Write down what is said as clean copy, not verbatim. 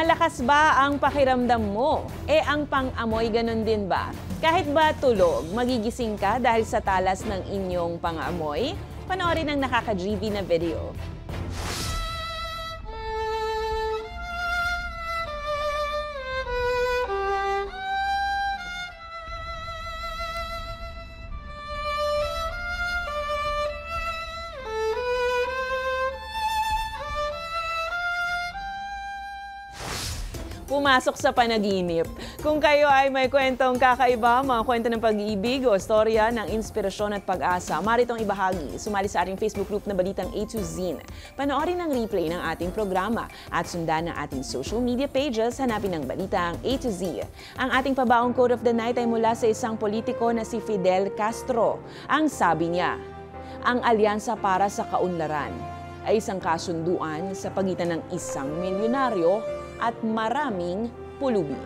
Malakas ba ang pakiramdam mo? Ang pang-amoy ganun din ba? Kahit ba tulog, magigising ka dahil sa talas ng inyong pang-amoy? Panoorin ang nakaka-GV na video. Pumasok sa panaginip. Kung kayo ay may kwentong kakaiba, mga kwento ng pag-ibig o storya ng inspirasyon at pag-asa, maritong ibahagi. Sumali sa ating Facebook group na Balitang A to Z. Panoorin ang replay ng ating programa at sundan ang ating social media pages, hanapin ang Balitang A to Z. Ang ating pabaong quote of the night ay mula sa isang politiko na si Fidel Castro. Ang sabi niya, ang alyansa para sa kaunlaran ay isang kasunduan sa pagitan ng isang milyonaryo at maraming pulubi.